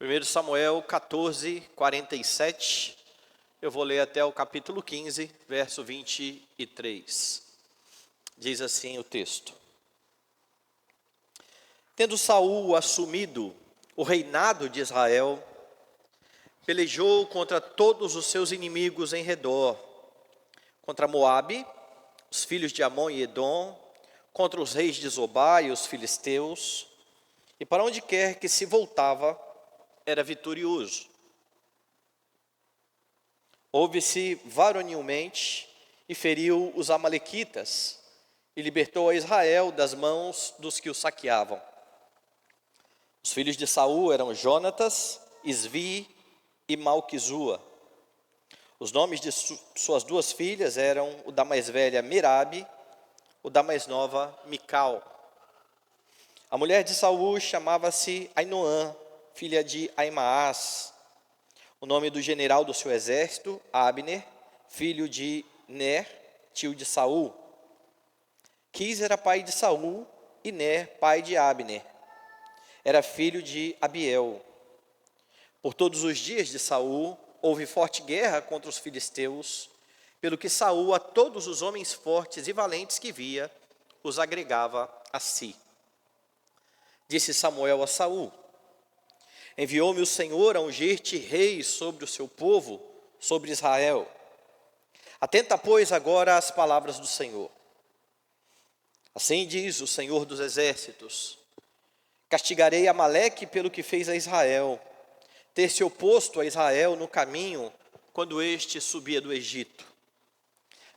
1 Samuel 14, 47, eu vou ler até o capítulo 15, verso 23. Diz assim o texto: Tendo Saul assumido o reinado de Israel, pelejou contra todos os seus inimigos em redor, contra Moabe, os filhos de Amon e Edom, contra os reis de Zobá e os filisteus, e para onde quer que se voltava, era vitorioso. Houve-se varonilmente e feriu os amalequitas, e libertou a Israel das mãos dos que o saqueavam. Os filhos de Saul eram Jonatas, Isvi e Malquizua. Os nomes de suas duas filhas eram o da mais velha Merabe, o da mais nova Mical. A mulher de Saul chamava-se Ainoã, filha de Aimaas. O nome do general do seu exército, Abner, filho de Ner, tio de Saul. Quis era pai de Saul e Ner, pai de Abner. Era filho de Abiel. Por todos os dias de Saul, houve forte guerra contra os filisteus, pelo que Saul a todos os homens fortes e valentes que via, os agregava a si. Disse Samuel a Saul: Enviou-me o Senhor a ungir-te rei sobre o seu povo, sobre Israel. Atenta, pois, agora às palavras do Senhor. Assim diz o Senhor dos exércitos: Castigarei Amaleque pelo que fez a Israel, ter se oposto a Israel no caminho, quando este subia do Egito.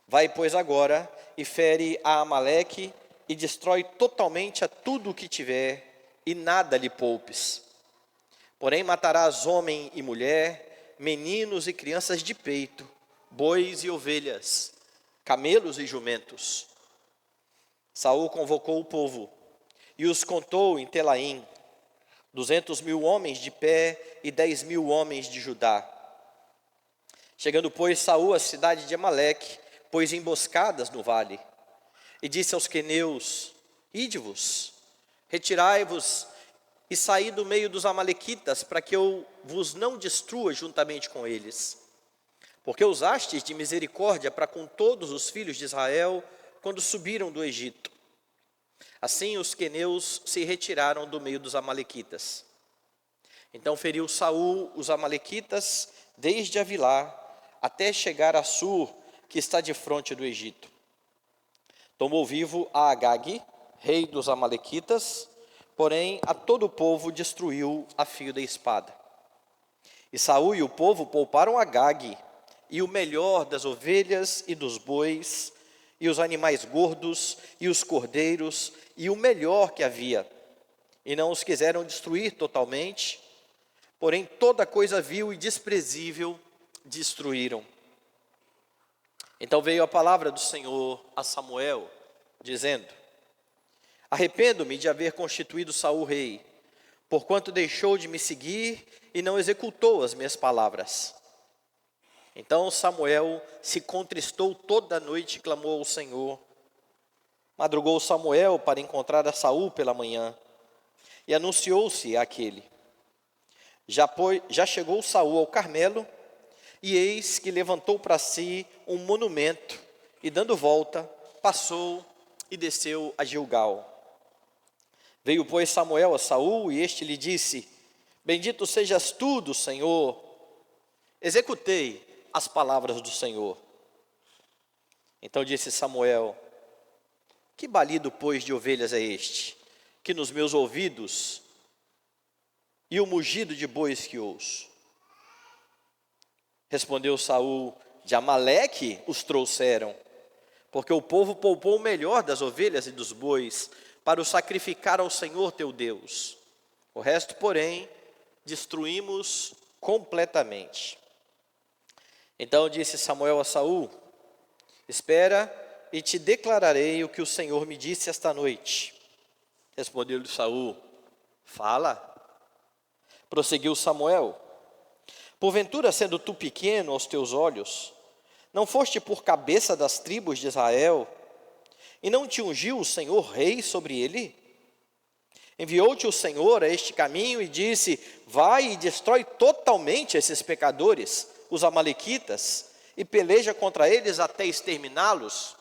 Vai, pois, agora e fere a Amaleque e destrói totalmente a tudo o que tiver, e nada lhe poupes. Porém matarás homem e mulher, meninos e crianças de peito, bois e ovelhas, camelos e jumentos. Saul convocou o povo e os contou em Telaim, 200.000 homens de pé e 10.000 homens de Judá. Chegando, pois, Saul à cidade de Amaleque, pôs emboscadas no vale, e disse aos queneus: Ide-vos, retirai-vos e saí do meio dos amalequitas, para que eu vos não destrua juntamente com eles. Porque usastes de misericórdia para com todos os filhos de Israel, quando subiram do Egito. Assim os queneus se retiraram do meio dos amalequitas. Então feriu Saul os amalequitas, desde Avilá, até chegar a Sur, que está defronte do Egito. Tomou vivo a Agag, rei dos amalequitas, porém a todo o povo destruiu a fio da espada. E Saul e o povo pouparam Agag, e o melhor das ovelhas e dos bois, e os animais gordos, e os cordeiros, e o melhor que havia. E não os quiseram destruir totalmente, porém toda coisa vil e desprezível destruíram. Então veio a palavra do Senhor a Samuel, dizendo: Arrependo-me de haver constituído Saul rei, porquanto deixou de me seguir e não executou as minhas palavras. Então Samuel se contristou toda a noite e clamou ao Senhor. Madrugou Samuel para encontrar a Saul pela manhã, e anunciou-se àquele. Já chegou Saul ao Carmelo, e eis que levantou para si um monumento, e dando volta, passou e desceu a Gilgal. Veio, pois, Samuel a Saul, e este lhe disse: Bendito sejas tu do Senhor. Executei as palavras do Senhor. Então disse Samuel: Que balido, pois, de ovelhas é este, que nos meus ouvidos, e o mugido de bois que ouço? Respondeu Saul: De Amaleque os trouxeram, porque o povo poupou o melhor das ovelhas e dos bois, para o sacrificar ao Senhor teu Deus. O resto, porém, destruímos completamente. Então disse Samuel a Saul: Espera, e te declararei o que o Senhor me disse esta noite. Respondeu-lhe Saul: Fala. Prosseguiu Samuel: Porventura, sendo tu pequeno aos teus olhos, não foste por cabeça das tribos de Israel, e não te ungiu o Senhor rei sobre ele? Enviou-te o Senhor a este caminho e disse: vai e destrói totalmente esses pecadores, os amalequitas, e peleja contra eles até exterminá-los?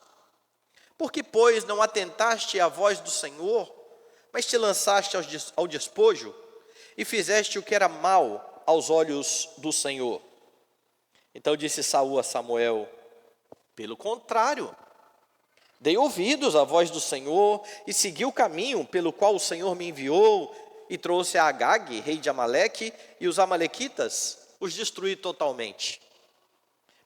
Por que, pois, não atentaste à voz do Senhor, mas te lançaste ao despojo, e fizeste o que era mal aos olhos do Senhor? Então disse Saul a Samuel: pelo contrário, dei ouvidos à voz do Senhor e segui o caminho pelo qual o Senhor me enviou, e trouxe a Agag, rei de Amaleque, e os amalequitas os destruí totalmente.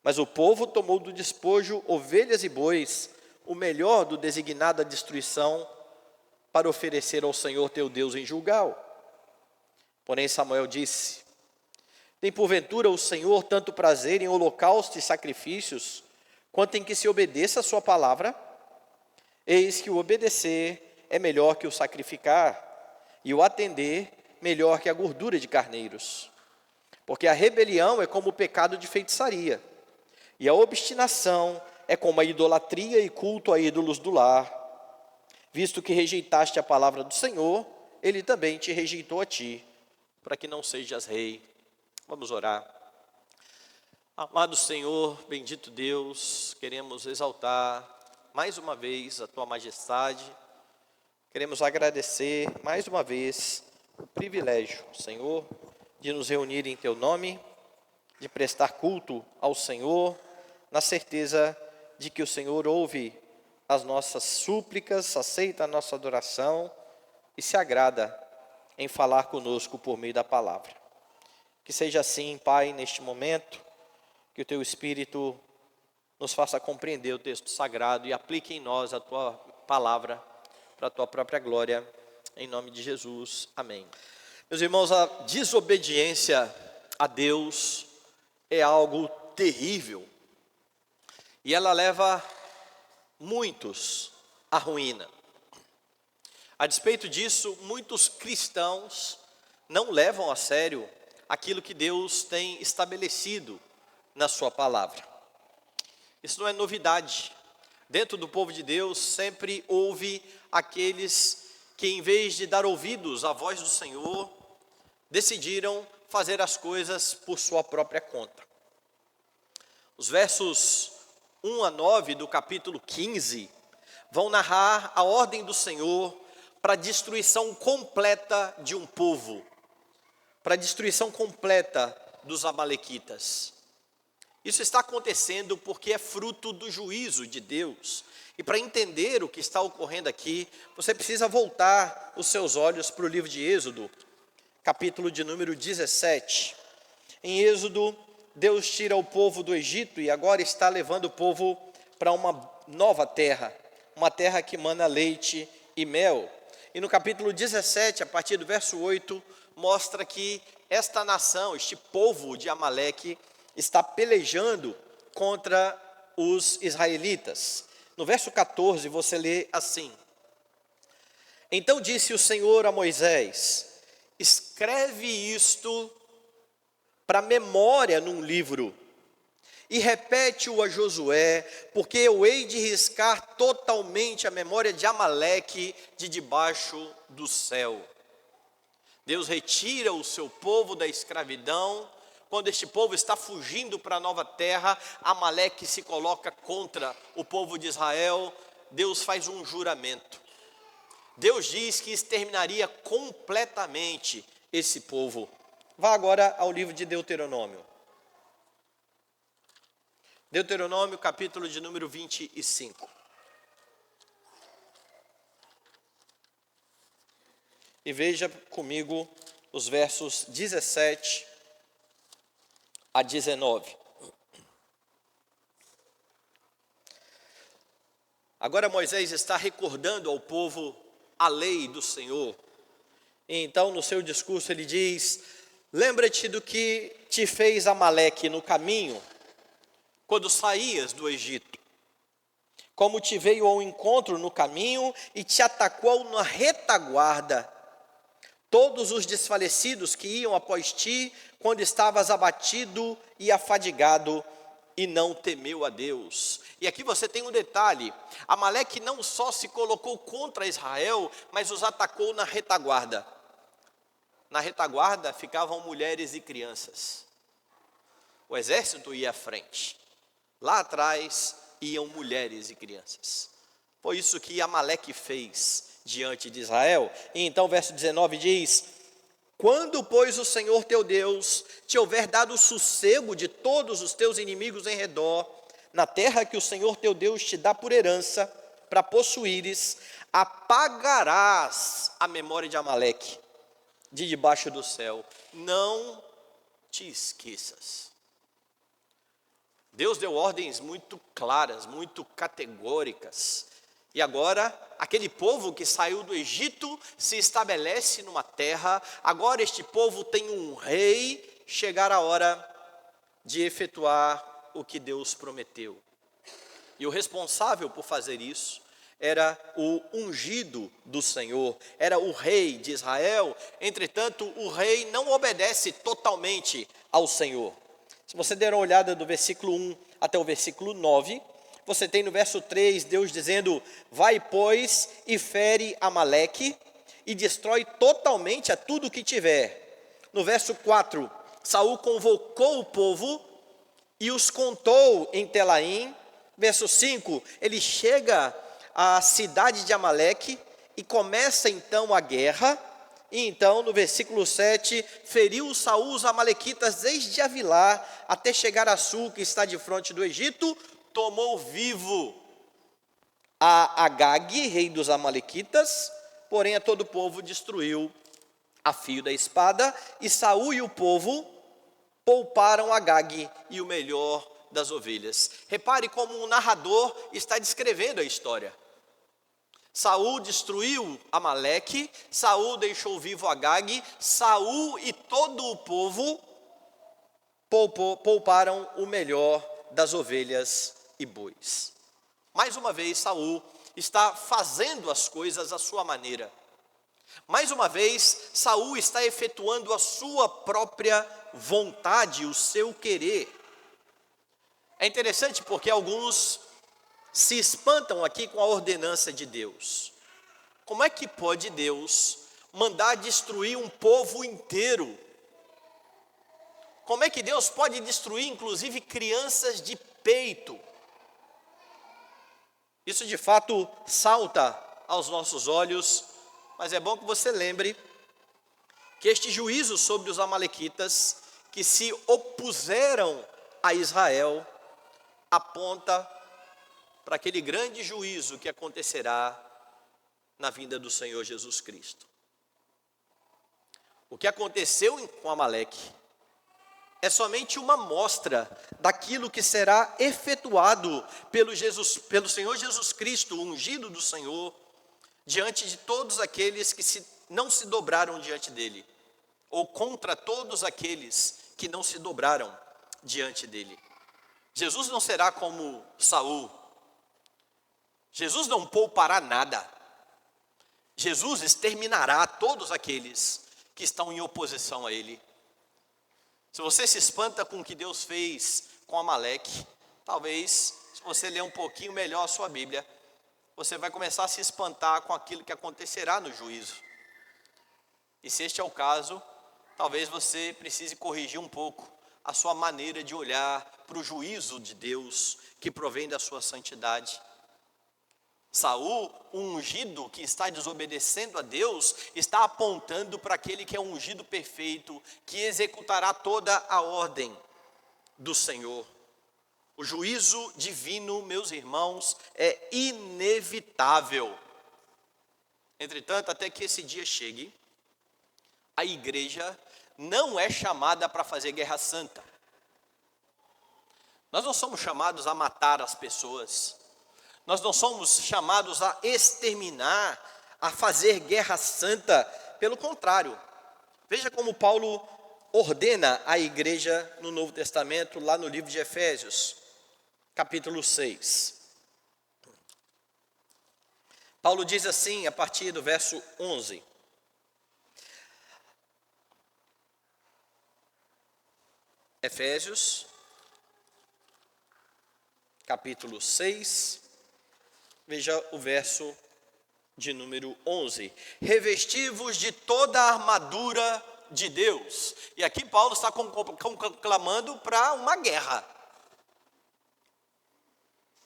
Mas o povo tomou do despojo ovelhas e bois, o melhor do designado à destruição, para oferecer ao Senhor teu Deus em Gilgal. Porém Samuel disse: tem porventura o Senhor tanto prazer em holocaustos e sacrifícios, quanto em que se obedeça a sua palavra? Eis que o obedecer é melhor que o sacrificar, e o atender melhor que a gordura de carneiros. Porque a rebelião é como o pecado de feitiçaria, e a obstinação é como a idolatria e culto a ídolos do lar. Visto que rejeitaste a palavra do Senhor, ele também te rejeitou a ti, para que não sejas rei. Vamos orar. Amado Senhor, bendito Deus, queremos exaltar mais uma vez a tua majestade. Queremos agradecer mais uma vez o privilégio, Senhor, de nos reunir em teu nome, de prestar culto ao Senhor, na certeza de que o Senhor ouve as nossas súplicas, aceita a nossa adoração e se agrada em falar conosco por meio da palavra. Que seja assim, Pai, neste momento, que o teu Espírito nos faça compreender o texto sagrado e aplique em nós a tua palavra para a tua própria glória, em nome de Jesus, amém. Meus irmãos, a desobediência a Deus é algo terrível e ela leva muitos à ruína. A despeito disso, muitos cristãos não levam a sério aquilo que Deus tem estabelecido na sua palavra. Isso não é novidade. Dentro do povo de Deus sempre houve aqueles que, em vez de dar ouvidos à voz do Senhor, decidiram fazer as coisas por sua própria conta. Os versos 1 a 9 do capítulo 15 vão narrar a ordem do Senhor para a destruição completa de um povo, para a destruição completa dos amalequitas. Isso está acontecendo porque é fruto do juízo de Deus. E para entender o que está ocorrendo aqui, você precisa voltar os seus olhos para o livro de Êxodo, capítulo de número 17. Em Êxodo, Deus tira o povo do Egito e agora está levando o povo para uma nova terra, uma terra que mana leite e mel. E no capítulo 17, a partir do verso 8, mostra que esta nação, este povo de Amaleque, está pelejando contra os israelitas. No verso 14 você lê assim: então disse o Senhor a Moisés: escreve isto para memória num livro e repete-o a Josué, porque eu hei de riscar totalmente a memória de Amaleque de debaixo do céu. Deus retira o seu povo da escravidão. Quando este povo está fugindo para a nova terra, Amaleque se coloca contra o povo de Israel. Deus faz um juramento. Deus diz que exterminaria completamente esse povo. Vá agora ao livro de Deuteronômio. Deuteronômio, capítulo de número 25. E veja comigo os versos 17 a 19. Agora Moisés está recordando ao povo a lei do Senhor. E então no seu discurso ele diz: lembra-te do que te fez Amaleque no caminho, quando saías do Egito. Como te veio ao encontro no caminho e te atacou na retaguarda. Todos os desfalecidos que iam após ti, quando estavas abatido e afadigado, e não temeu a Deus. E aqui você tem um detalhe: Amaleque não só se colocou contra Israel, mas os atacou na retaguarda. Na retaguarda ficavam mulheres e crianças. O exército ia à frente. Lá atrás iam mulheres e crianças. Foi isso que Amaleque fez diante de Israel. E então verso 19 diz: quando, pois, o Senhor teu Deus te houver dado o sossego de todos os teus inimigos em redor, na terra que o Senhor teu Deus te dá por herança, para possuíres, apagarás a memória de Amaleque de debaixo do céu. Não te esqueças. Deus deu ordens muito claras, muito categóricas. E agora, aquele povo que saiu do Egito se estabelece numa terra. Agora este povo tem um rei. Chegar a hora de efetuar o que Deus prometeu. E o responsável por fazer isso era o ungido do Senhor, era o rei de Israel. Entretanto, o rei não obedece totalmente ao Senhor. Se você der uma olhada do versículo 1 até o versículo 9, você tem no verso 3, Deus dizendo: vai, pois, e fere Amaleque, e destrói totalmente a tudo que tiver. No verso 4, Saul convocou o povo e os contou em Telaim. Verso 5, ele chega à cidade de Amaleque e começa então a guerra. E então no versículo 7, feriu Saul os amalequitas desde Avilá até chegar a Sul, que está de frente do Egito. Tomou vivo a Agag, rei dos amalequitas, porém a todo o povo destruiu a fio da espada. E Saul e o povo pouparam Agag e o melhor das ovelhas. Repare como o narrador está descrevendo a história. Saul destruiu Amaleque, Saul deixou vivo Agag, Saul e todo o povo pouparam o melhor das ovelhas e bois. Mais uma vez, Saul está fazendo as coisas à sua maneira. Mais uma vez, Saul está efetuando a sua própria vontade, o seu querer. É interessante porque alguns se espantam aqui com a ordenança de Deus. Como é que pode Deus mandar destruir um povo inteiro? Como é que Deus pode destruir, inclusive, crianças de peito? Isso de fato salta aos nossos olhos, mas é bom que você lembre que este juízo sobre os amalequitas que se opuseram a Israel aponta para aquele grande juízo que acontecerá na vinda do Senhor Jesus Cristo. O que aconteceu com Amaleque é somente uma amostra daquilo que será efetuado pelo Senhor Jesus Cristo, o ungido do Senhor, diante de todos aqueles que não se dobraram diante dele, ou contra todos aqueles que não se dobraram diante dele. Jesus não será como Saul. Jesus não poupará nada. Jesus exterminará todos aqueles que estão em oposição a ele. Se você se espanta com o que Deus fez com Amaleque, talvez, se você ler um pouquinho melhor a sua Bíblia, você vai começar a se espantar com aquilo que acontecerá no juízo. E se este é o caso, talvez você precise corrigir um pouco a sua maneira de olhar para o juízo de Deus que provém da sua santidade. Saul, o ungido que está desobedecendo a Deus, está apontando para aquele que é um ungido perfeito, que executará toda a ordem do Senhor. O juízo divino, meus irmãos, é inevitável. Entretanto, até que esse dia chegue, a igreja não é chamada para fazer guerra santa. Nós não somos chamados a matar as pessoas. Nós não somos chamados a exterminar, a fazer guerra santa. Pelo contrário, veja como Paulo ordena a igreja no Novo Testamento, lá no livro de Efésios, capítulo 6. Paulo diz assim, a partir do verso 11. Efésios, capítulo 6, veja o verso de número 11. Revesti-vos de toda a armadura de Deus. E aqui Paulo está conclamando para uma guerra.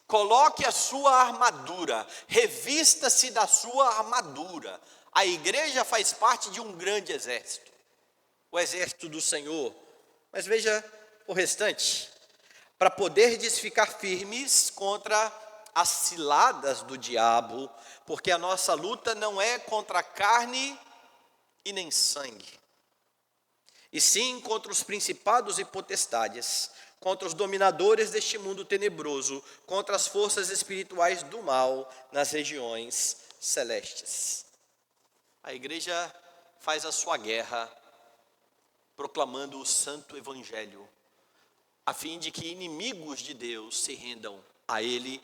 Coloque a sua armadura, revista-se da sua armadura. A igreja faz parte de um grande exército, o exército do Senhor. Mas veja o restante: para poderdes ficar firmes contra as ciladas do diabo, porque a nossa luta não é contra a carne e nem sangue, e sim contra os principados e potestades, contra os dominadores deste mundo tenebroso, contra as forças espirituais do mal nas regiões celestes. A igreja faz a sua guerra proclamando o santo evangelho, a fim de que inimigos de Deus se rendam a Ele.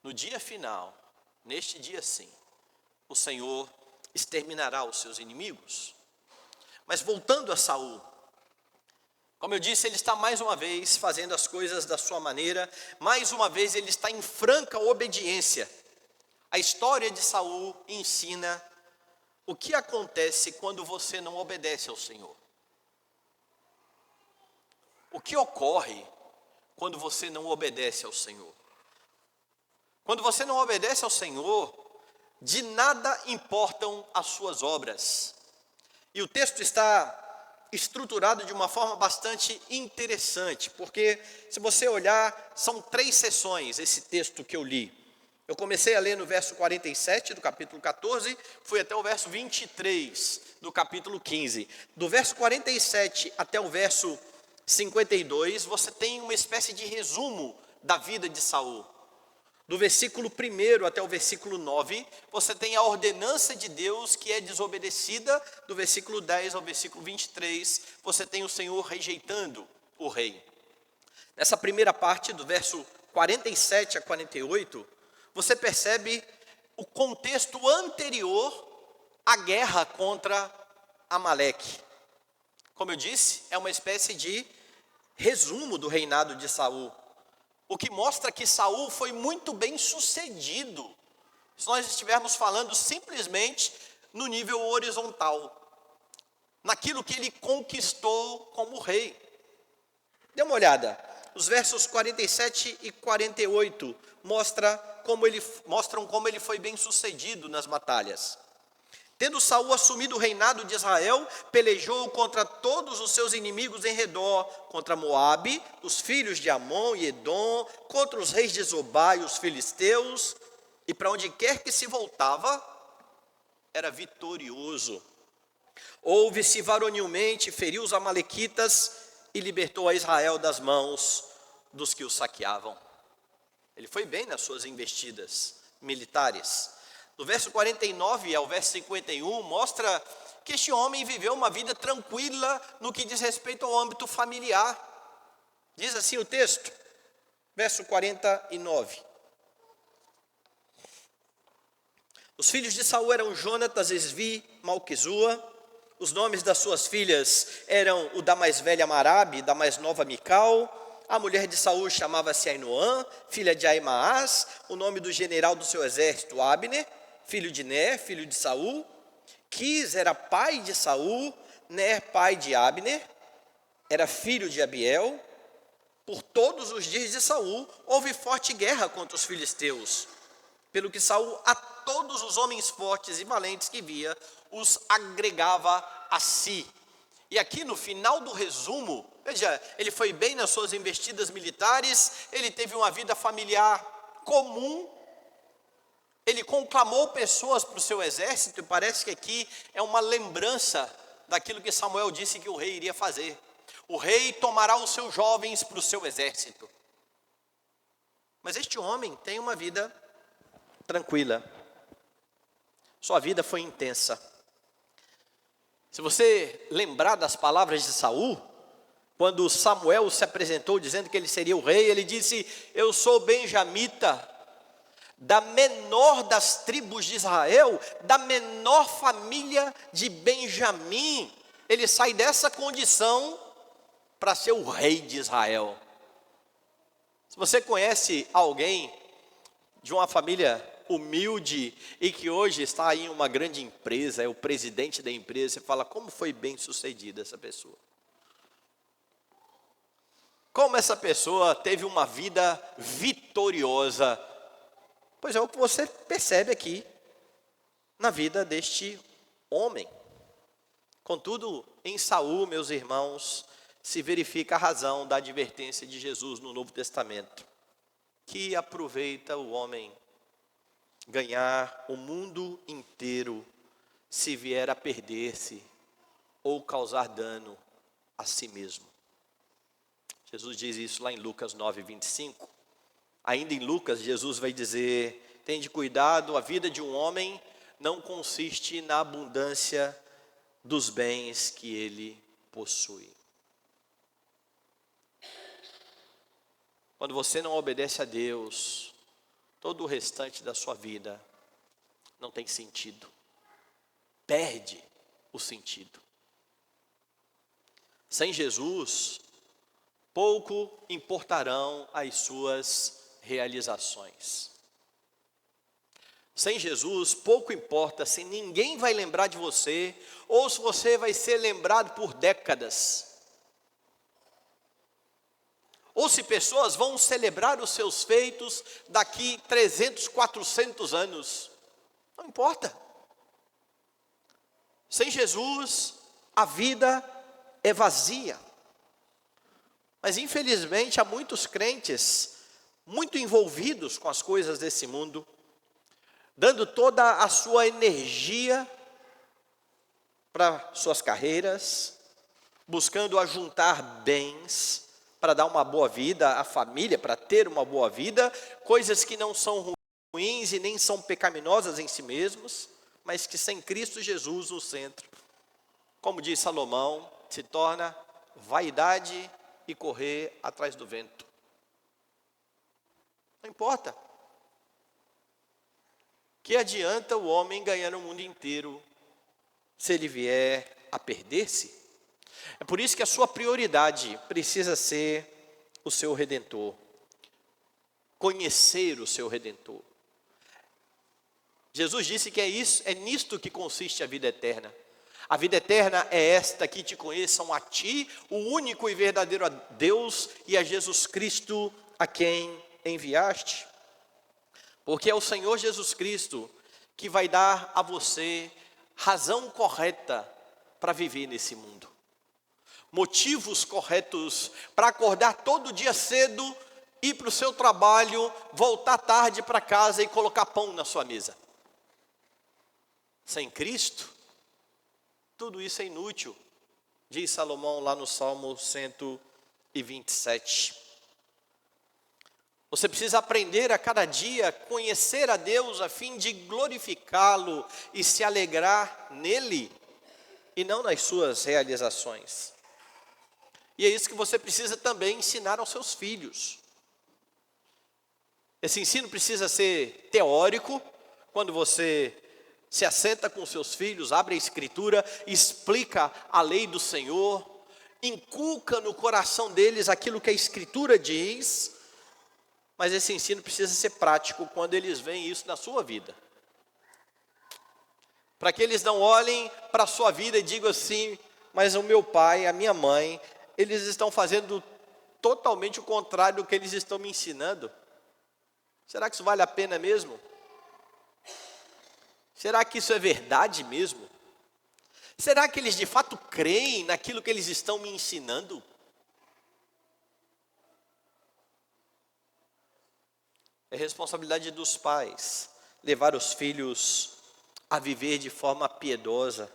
No dia final, neste dia sim, o Senhor exterminará os seus inimigos. Mas voltando a Saul, como eu disse, ele está mais uma vez fazendo as coisas da sua maneira, mais uma vez ele está em franca obediência. A história de Saul ensina o que acontece quando você não obedece ao Senhor. O que ocorre quando você não obedece ao Senhor? Quando você não obedece ao Senhor, de nada importam as suas obras. E o texto está estruturado de uma forma bastante interessante, porque se você olhar, são 3 sessões esse texto que eu li. Eu comecei a ler no verso 47 do capítulo 14, fui até o verso 23 do capítulo 15. Do verso 47 até o verso 52, você tem uma espécie de resumo da vida de Saul. Do versículo 1 até o versículo 9, você tem a ordenança de Deus que é desobedecida. Do versículo 10 ao versículo 23, você tem o Senhor rejeitando o rei. Nessa primeira parte, do verso 47 a 48, você percebe o contexto anterior à guerra contra Amaleque. Como eu disse, é uma espécie de resumo do reinado de Saul. O que mostra que Saul foi muito bem sucedido, se nós estivermos falando simplesmente no nível horizontal, naquilo que ele conquistou como rei. Dê uma olhada, os versos 47 e 48 mostram como ele foi bem sucedido nas batalhas. Tendo Saul assumido o reinado de Israel, pelejou contra todos os seus inimigos em redor, contra Moabe, os filhos de Amon e Edom, contra os reis de Zobá e os filisteus, e para onde quer que se voltava, era vitorioso. Houve-se varonilmente, feriu os amalequitas e libertou a Israel das mãos dos que o saqueavam. Ele foi bem nas suas investidas militares. Do verso 49 ao verso 51, mostra que este homem viveu uma vida tranquila no que diz respeito ao âmbito familiar. Diz assim o texto, verso 49. Os filhos de Saul eram Jonatas, Esvi, Malquizua. Os nomes das suas filhas eram o da mais velha Marabe, da mais nova Mical. A mulher de Saul chamava-se Ainoã, filha de Aimaas. O nome do general do seu exército, Abner, filho de Ner, filho de Saul. Quis era pai de Saul, Ner pai de Abner, era filho de Abiel. Por todos os dias de Saul houve forte guerra contra os filisteus, pelo que Saul a todos os homens fortes e valentes que via, os agregava a si. E aqui no final do resumo, veja, ele foi bem nas suas investidas militares, ele teve uma vida familiar comum, ele conclamou pessoas para o seu exército, e parece que aqui é uma lembrança daquilo que Samuel disse que o rei iria fazer. O rei tomará os seus jovens para o seu exército. Mas este homem tem uma vida tranquila. Sua vida foi intensa. Se você lembrar das palavras de Saul, quando Samuel se apresentou dizendo que ele seria o rei, ele disse: eu sou benjamita, da menor das tribos de Israel, da menor família de Benjamim. Ele sai dessa condição para ser o rei de Israel. Se você conhece alguém de uma família humilde e que hoje está em uma grande empresa, é o presidente da empresa, você fala, como foi bem sucedida essa pessoa? Como essa pessoa teve uma vida vitoriosa? Pois é o que você percebe aqui na vida deste homem. Contudo, em Saul, meus irmãos, se verifica a razão da advertência de Jesus no Novo Testamento. Que aproveita o homem ganhar o mundo inteiro se vier a perder-se ou causar dano a si mesmo. Jesus diz isso lá em Lucas 9:25. Ainda em Lucas, Jesus vai dizer, tende cuidado, a vida de um homem não consiste na abundância dos bens que ele possui. Quando você não obedece a Deus, todo o restante da sua vida não tem sentido. Perde o sentido. Sem Jesus, pouco importarão as suas realizações. Sem Jesus, pouco importa se ninguém vai lembrar de você, ou se você vai ser lembrado por décadas. Ou se pessoas vão celebrar os seus feitos daqui 300, 400 anos. Não importa. Sem Jesus, a vida é vazia. Mas infelizmente há muitos crentes muito envolvidos com as coisas desse mundo, dando toda a sua energia para suas carreiras, buscando ajuntar bens para dar uma boa vida à família, para ter uma boa vida, coisas que não são ruins e nem são pecaminosas em si mesmos, mas que sem Cristo Jesus no centro, como diz Salomão, se torna vaidade e correr atrás do vento. Não importa. Que adianta o homem ganhar o mundo inteiro se ele vier a perder-se? É por isso que a sua prioridade precisa ser o seu Redentor. Conhecer o seu Redentor. Jesus disse que é nisto que consiste a vida eterna. A vida eterna é esta, que te conheçam a ti, o único e verdadeiro Deus, e a Jesus Cristo, a quem enviaste. Porque é o Senhor Jesus Cristo que vai dar a você razão correta para viver nesse mundo. Motivos corretos para acordar todo dia cedo, ir para o seu trabalho, voltar tarde para casa e colocar pão na sua mesa. Sem Cristo, tudo isso é inútil, diz Salomão lá no Salmo 127. Você precisa aprender a cada dia, conhecer a Deus a fim de glorificá-lo e se alegrar nele e não nas suas realizações. E é isso que você precisa também ensinar aos seus filhos. Esse ensino precisa ser teórico, quando você se assenta com seus filhos, abre a Escritura, explica a lei do Senhor, inculca no coração deles aquilo que a Escritura diz, mas esse ensino precisa ser prático quando eles veem isso na sua vida. Para que eles não olhem para a sua vida e digam assim, mas o meu pai, a minha mãe, eles estão fazendo totalmente o contrário do que eles estão me ensinando. Será que isso vale a pena mesmo? Será que isso é verdade mesmo? Será que eles de fato creem naquilo que eles estão me ensinando? É responsabilidade dos pais levar os filhos a viver de forma piedosa,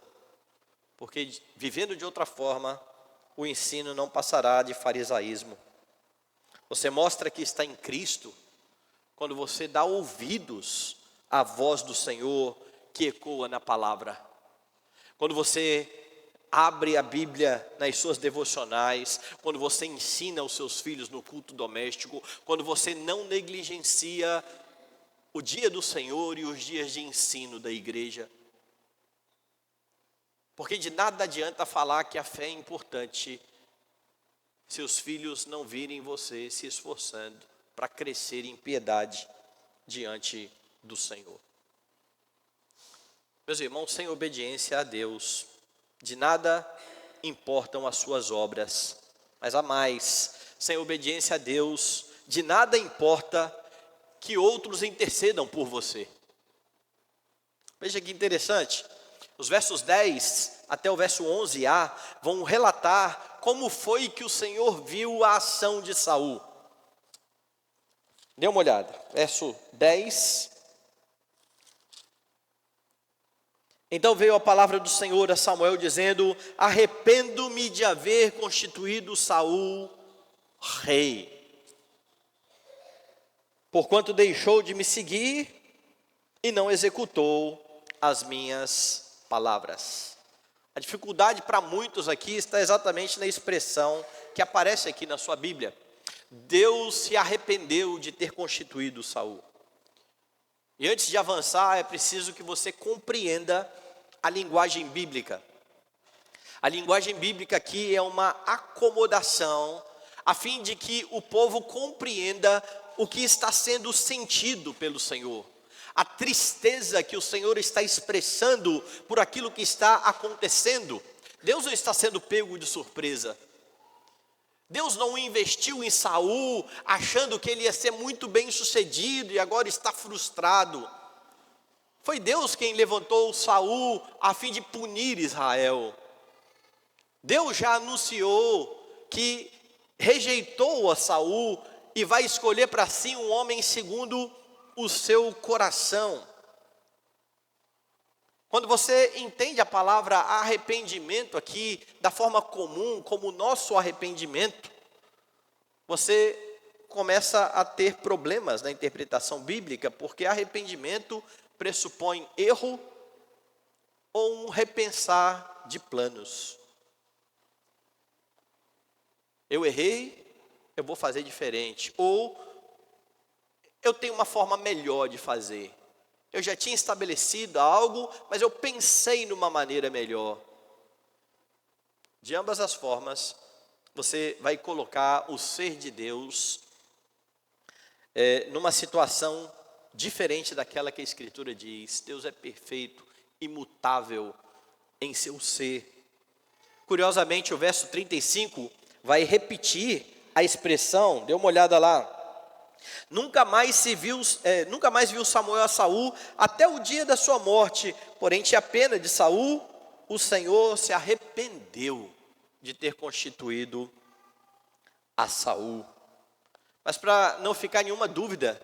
porque vivendo de outra forma, o ensino não passará de farisaísmo. Você mostra que está em Cristo quando você dá ouvidos à voz do Senhor que ecoa na palavra. Quando você abre a Bíblia nas suas devocionais, quando você ensina os seus filhos no culto doméstico, quando você não negligencia o dia do Senhor e os dias de ensino da igreja. Porque de nada adianta falar que a fé é importante se os filhos não virem você se esforçando para crescer em piedade diante do Senhor. Meus irmãos, sem obediência a Deus, de nada importam as suas obras, mas a mais, sem obediência a Deus, de nada importa que outros intercedam por você. Veja que interessante, os versos 10 até o verso 11a vão relatar como foi que o Senhor viu a ação de Saul. Dê uma olhada, verso 10. Então veio a palavra do Senhor a Samuel dizendo: arrependo-me de haver constituído Saul rei, porquanto deixou de me seguir e não executou as minhas palavras. A dificuldade para muitos aqui está exatamente na expressão que aparece aqui na sua Bíblia. Deus se arrependeu de ter constituído Saul. E antes de avançar, é preciso que você compreenda a linguagem bíblica. A linguagem bíblica aqui é uma acomodação, a fim de que o povo compreenda o que está sendo sentido pelo Senhor. A tristeza que o Senhor está expressando por aquilo que está acontecendo. Deus não está sendo pego de surpresa. Deus não investiu em Saul achando que ele ia ser muito bem sucedido e agora está frustrado. Foi Deus quem levantou Saul a fim de punir Israel. Deus já anunciou que rejeitou a Saul e vai escolher para si um homem segundo o seu coração. Quando você entende a palavra arrependimento aqui da forma comum, como o nosso arrependimento, você começa a ter problemas na interpretação bíblica, porque arrependimento pressupõe erro ou um repensar de planos. Eu errei, eu vou fazer diferente. Ou eu tenho uma forma melhor de fazer. Eu já tinha estabelecido algo, mas eu pensei numa maneira melhor. De ambas as formas, você vai colocar o ser de Deus numa situação diferente daquela que a Escritura diz. Deus é perfeito, imutável em seu ser. Curiosamente, o verso 35 vai repetir a expressão, dê uma olhada lá. Nunca mais viu Samuel a Saul até o dia da sua morte, porém tinha pena de Saul, o Senhor se arrependeu de ter constituído a Saul. Mas para não ficar nenhuma dúvida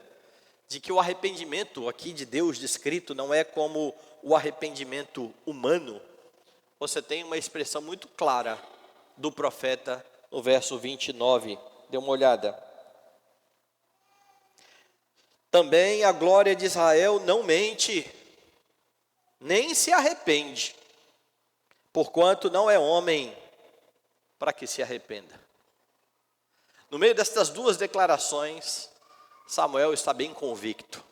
de que o arrependimento aqui de Deus descrito não é como o arrependimento humano, você tem uma expressão muito clara do profeta no verso 29, dê uma olhada. Também a glória de Israel não mente, nem se arrepende, porquanto não é homem para que se arrependa. No meio destas duas declarações, Samuel está bem convicto.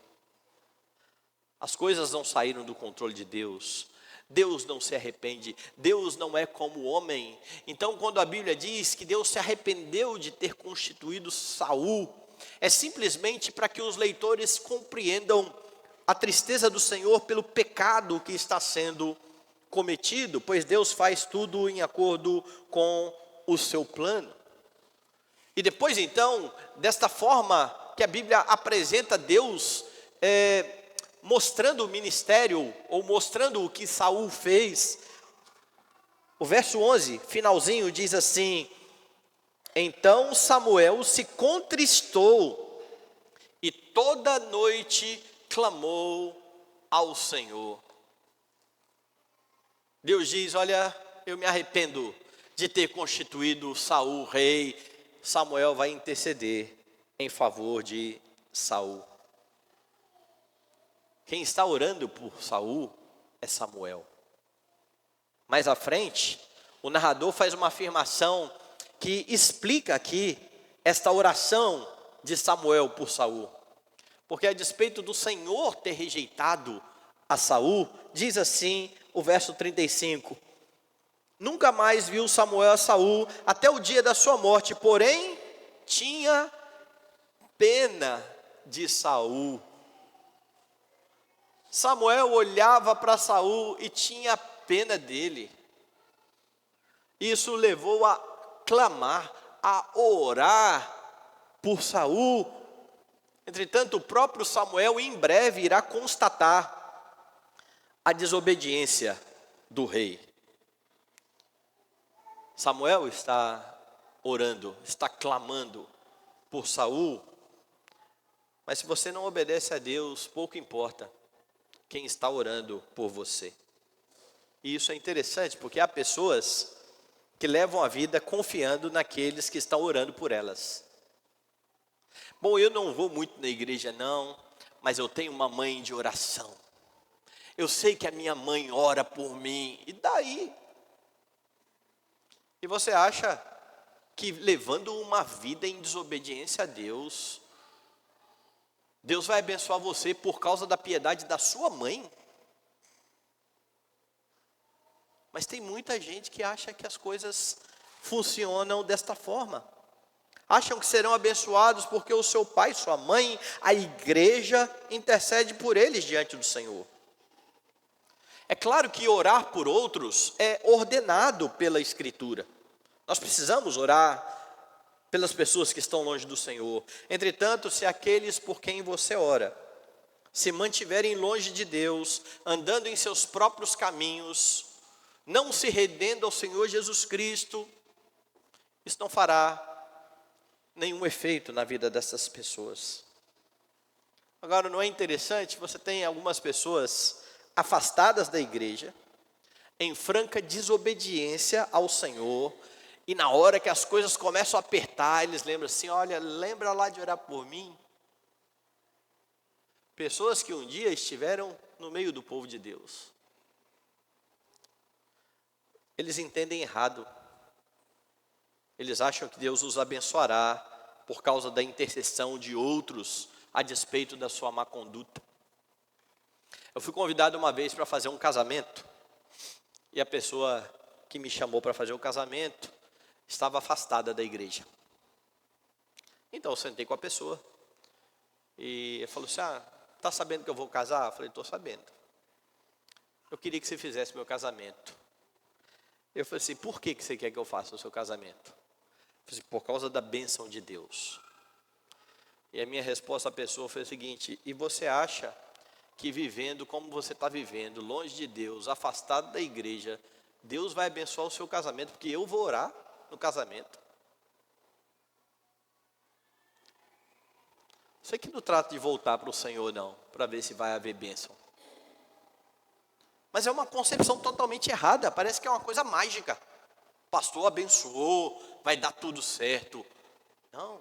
As coisas não saíram do controle de Deus. Deus não se arrepende, Deus não é como homem. Então, quando a Bíblia diz que Deus se arrependeu de ter constituído Saul, é simplesmente para que os leitores compreendam a tristeza do Senhor pelo pecado que está sendo cometido, pois Deus faz tudo em acordo com o seu plano. E depois então, desta forma que a Bíblia apresenta Deus, mostrando o ministério, ou mostrando o que Saul fez, o verso 11, finalzinho, diz assim: então Samuel se contristou e toda noite clamou ao Senhor. Deus diz: olha, eu me arrependo de ter constituído Saul rei. Samuel vai interceder em favor de Saul. Quem está orando por Saul é Samuel. Mais à frente, o narrador faz uma afirmação que explica aqui esta oração de Samuel por Saul. Porque a despeito do Senhor ter rejeitado a Saul, diz assim o verso 35: nunca mais viu Samuel a Saul até o dia da sua morte, porém tinha pena de Saul. Samuel olhava para Saul e tinha pena dele. Isso levou a clamar, a orar por Saul. Entretanto, o próprio Samuel em breve irá constatar a desobediência do rei. Samuel está orando, está clamando por Saul, mas se você não obedece a Deus, pouco importa quem está orando por você. E isso é interessante, porque há pessoas que levam a vida confiando naqueles que estão orando por elas. Bom, eu não vou muito na igreja não, mas eu tenho uma mãe de oração. Eu sei que a minha mãe ora por mim, e daí? E você acha que levando uma vida em desobediência a Deus, Deus vai abençoar você por causa da piedade da sua mãe? Mas tem muita gente que acha que as coisas funcionam desta forma. Acham que serão abençoados porque o seu pai, sua mãe, a igreja intercede por eles diante do Senhor. É claro que orar por outros é ordenado pela Escritura. Nós precisamos orar pelas pessoas que estão longe do Senhor. Entretanto, se aqueles por quem você ora se mantiverem longe de Deus, andando em seus próprios caminhos, não se rendendo ao Senhor Jesus Cristo, isso não fará nenhum efeito na vida dessas pessoas. Agora, não é interessante? Você tem algumas pessoas afastadas da igreja, em franca desobediência ao Senhor, e na hora que as coisas começam a apertar, eles lembram assim: olha, lembra lá de orar por mim? Pessoas que um dia estiveram no meio do povo de Deus. Eles entendem errado. Eles acham que Deus os abençoará por causa da intercessão de outros, a despeito da sua má conduta. Eu fui convidado uma vez para fazer um casamento, e a pessoa que me chamou para fazer o casamento estava afastada da igreja. Então eu sentei com a pessoa, e ele falou assim: está sabendo que eu vou casar? Eu falei: estou sabendo. Eu queria que você fizesse meu casamento. Eu falei assim: por que você quer que eu faça o seu casamento? Eu falei assim: por causa da bênção de Deus. E a minha resposta à pessoa foi a seguinte: e você acha que vivendo como você está vivendo, longe de Deus, afastado da igreja, Deus vai abençoar o seu casamento, porque eu vou orar no casamento? Sei que não trata de voltar para o Senhor não, para ver se vai haver bênção. Mas é uma concepção totalmente errada, parece que é uma coisa mágica. O pastor abençoou, vai dar tudo certo. Não,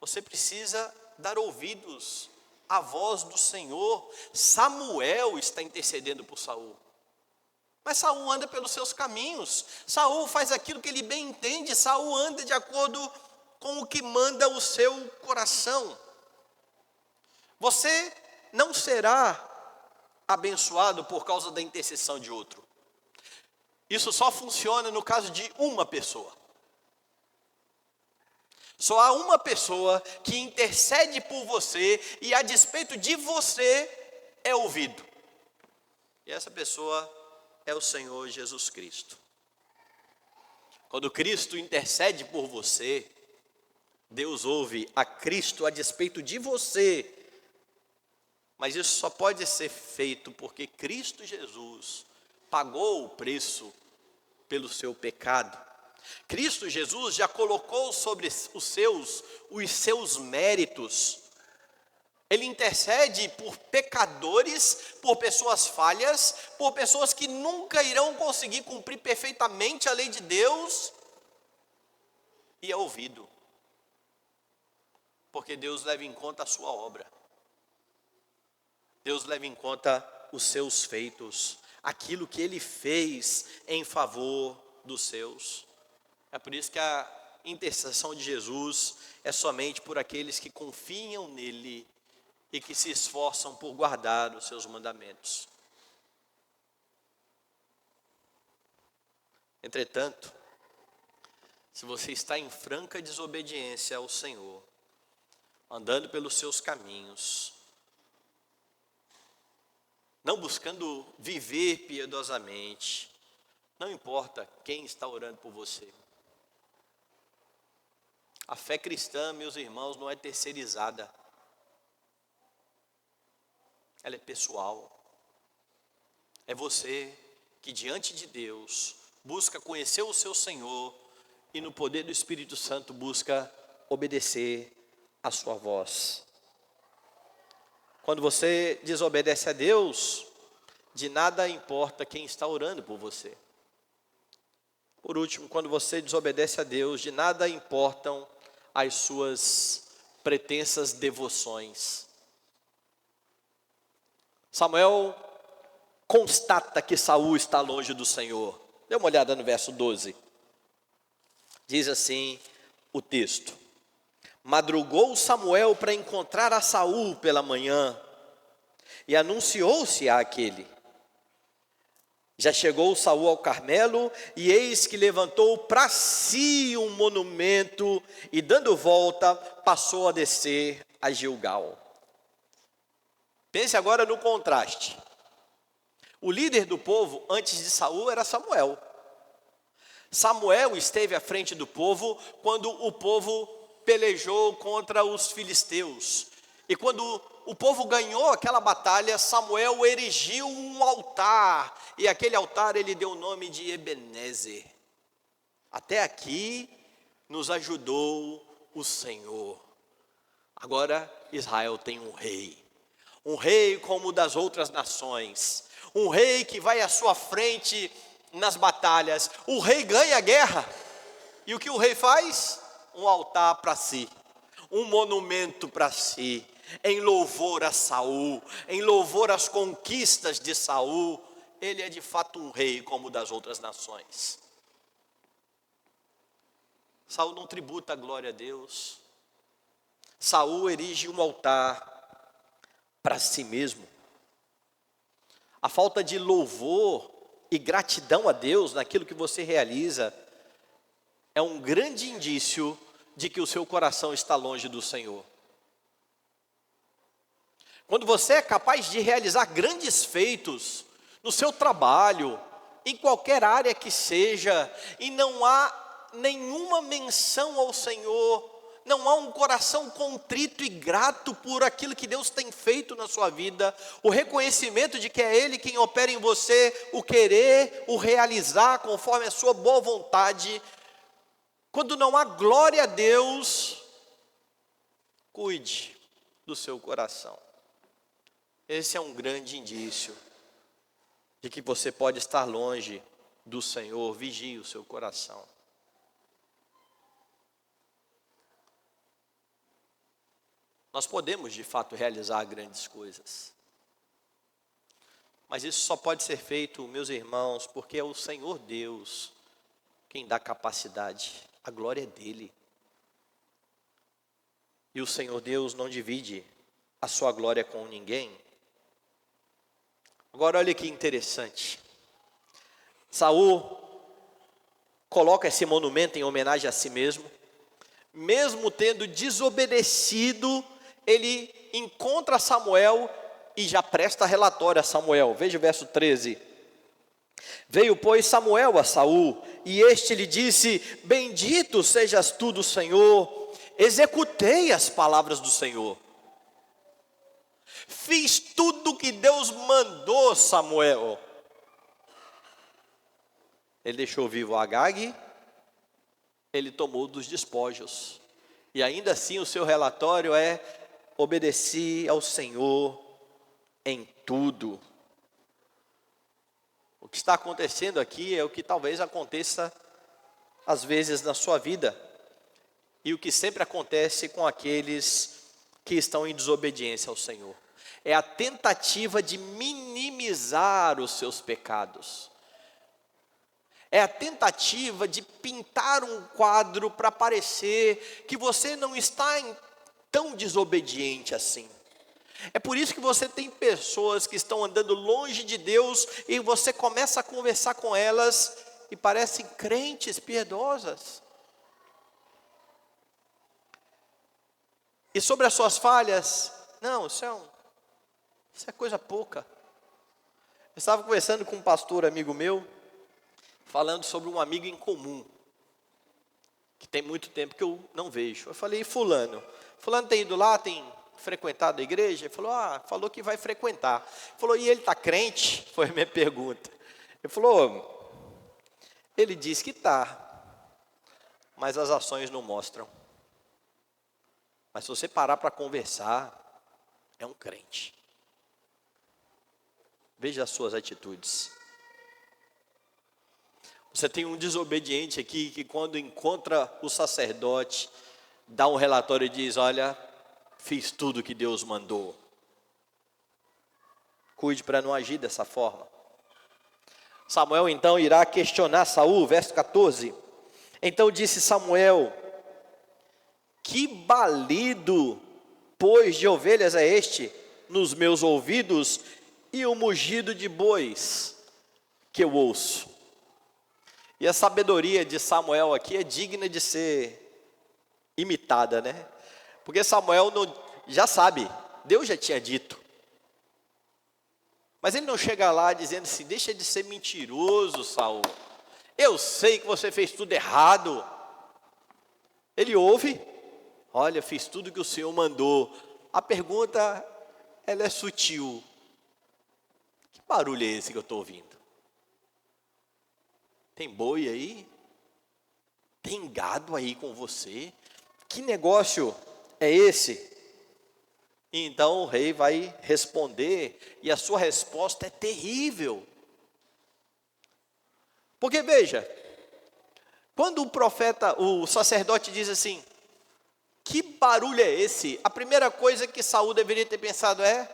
você precisa dar ouvidos à voz do Senhor. Samuel está intercedendo por Saul. Mas Saul anda pelos seus caminhos. Saul faz aquilo que ele bem entende. Saul anda de acordo com o que manda o seu coração. Você não será abençoado por causa da intercessão de outro. Isso só funciona no caso de uma pessoa. Só há uma pessoa que intercede por você e a despeito de você é ouvido. E essa pessoa é o Senhor Jesus Cristo. Quando Cristo intercede por você, Deus ouve a Cristo a despeito de você. Mas isso só pode ser feito porque Cristo Jesus pagou o preço pelo seu pecado. Cristo Jesus já colocou sobre os seus méritos. Ele intercede por pecadores, por pessoas falhas, por pessoas que nunca irão conseguir cumprir perfeitamente a lei de Deus, e é ouvido, porque Deus leva em conta a sua obra. Deus leva em conta os seus feitos, aquilo que Ele fez em favor dos seus. É por isso que a intercessão de Jesus é somente por aqueles que confiam nele e que se esforçam por guardar os seus mandamentos. Entretanto, se você está em franca desobediência ao Senhor, andando pelos seus caminhos, não buscando viver piedosamente, não importa quem está orando por você. A fé cristã, meus irmãos, não é terceirizada. Ela é pessoal. É você que diante de Deus busca conhecer o seu Senhor e no poder do Espírito Santo busca obedecer a sua voz. Quando você desobedece a Deus, de nada importa quem está orando por você. Por último, quando você desobedece a Deus, de nada importam as suas pretensas devoções. Samuel constata que Saul está longe do Senhor. Dê uma olhada no verso 12. Diz assim o texto: madrugou Samuel para encontrar a Saul pela manhã, e anunciou-se àquele. Já chegou Saul ao Carmelo, e eis que levantou para si um monumento, e dando volta, passou a descer a Gilgal. Pense agora no contraste. O líder do povo antes de Saul era Samuel. Samuel esteve à frente do povo quando o povo pelejou contra os filisteus. E quando o povo ganhou aquela batalha, Samuel erigiu um altar. E aquele altar ele deu o nome de Ebenezer. Até aqui nos ajudou o Senhor. Agora Israel tem um rei. Um rei como o das outras nações. Um rei que vai à sua frente nas batalhas. O rei ganha a guerra. E o que o rei faz? Um altar para si. Um monumento para si. Em louvor a Saul. Em louvor às conquistas de Saul. Ele é de fato um rei como o das outras nações. Saul não tributa a glória a Deus. Saul erige um altar para si mesmo. A falta de louvor e gratidão a Deus naquilo que você realiza é um grande indício de que o seu coração está longe do Senhor. Quando você é capaz de realizar grandes feitos no seu trabalho, em qualquer área que seja, e não há nenhuma menção ao Senhor, não há um coração contrito e grato por aquilo que Deus tem feito na sua vida, o reconhecimento de que é Ele quem opera em você, o querer, o realizar conforme a sua boa vontade. Quando não há glória a Deus, cuide do seu coração. Esse é um grande indício de que você pode estar longe do Senhor. Vigie o seu coração. Nós podemos de fato realizar grandes coisas, mas isso só pode ser feito, meus irmãos, porque é o Senhor Deus quem dá capacidade, a glória é dele. E o Senhor Deus não divide a sua glória com ninguém. Agora olha que interessante. Saul coloca esse monumento em homenagem a si mesmo. Mesmo tendo desobedecido, ele encontra Samuel e já presta relatório a Samuel. Veja o verso 13. Veio, pois, Samuel a Saul, e este lhe disse: bendito sejas tu do Senhor, executei as palavras do Senhor. Fiz tudo o que Deus mandou, Samuel. Ele deixou vivo Agag, ele tomou dos despojos. E ainda assim o seu relatório é: obedeci ao Senhor em tudo. O que está acontecendo aqui é o que talvez aconteça às vezes na sua vida. E o que sempre acontece com aqueles que estão em desobediência ao Senhor. É a tentativa de minimizar os seus pecados. É a tentativa de pintar um quadro para parecer que você não está tão desobediente assim. É por isso que você tem pessoas que estão andando longe de Deus e você começa a conversar com elas e parecem crentes piedosas. E sobre as suas falhas, não, isso é coisa pouca. Eu estava conversando com um pastor amigo meu, falando sobre um amigo em comum, que tem muito tempo que eu não vejo. Eu falei, e fulano? Fulano tem ido lá, tem frequentado a igreja? Ele falou, falou que vai frequentar. Ele falou, e ele está crente? Foi a minha pergunta. Ele falou, ele diz que está, mas as ações não mostram. Mas se você parar para conversar, é um crente. Veja as suas atitudes. Você tem um desobediente aqui que quando encontra o sacerdote, dá um relatório e diz, olha, fiz tudo que Deus mandou. Cuide para não agir dessa forma. Samuel então irá questionar Saul, verso 14. Então disse Samuel, que balido, pois, de ovelhas é este nos meus ouvidos e o mugido de bois que eu ouço? E a sabedoria de Samuel aqui é digna de ser imitada, né? Porque Samuel já sabe, Deus já tinha dito. Mas ele não chega lá dizendo assim, deixa de ser mentiroso, Saul. Eu sei que você fez tudo errado. Ele ouve, olha, fiz tudo que o Senhor mandou. A pergunta, ela é sutil. Que barulho é esse que eu estou ouvindo? Tem boi aí? Tem gado aí com você? Que negócio é esse? E então o rei vai responder, e a sua resposta é terrível. Porque veja, quando o sacerdote diz assim, que barulho é esse? A primeira coisa que Saul deveria ter pensado é,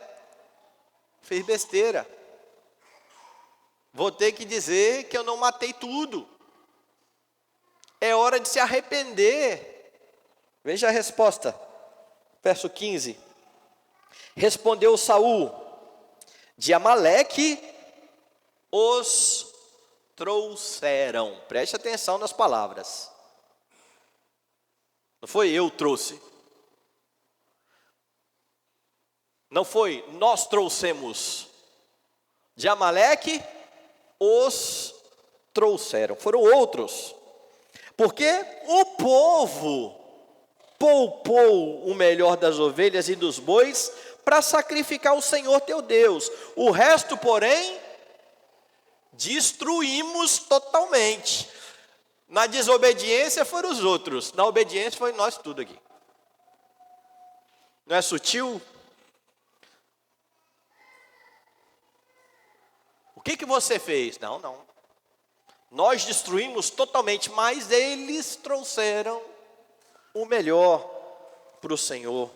fez besteira. Vou ter que dizer que eu não matei tudo. É hora de se arrepender. Veja a resposta, verso 15. Respondeu Saul, de Amaleque os trouxeram. Preste atenção nas palavras. Não foi eu trouxe. Não foi nós trouxemos. De Amaleque os trouxeram. Foram outros. Porque o povo poupou o melhor das ovelhas e dos bois para sacrificar ao Senhor teu Deus. O resto, porém, destruímos totalmente. Na desobediência foram os outros, na obediência foi nós tudo aqui. Não é sutil? O que você fez? Não. Nós destruímos totalmente, mas eles trouxeram o melhor para o Senhor.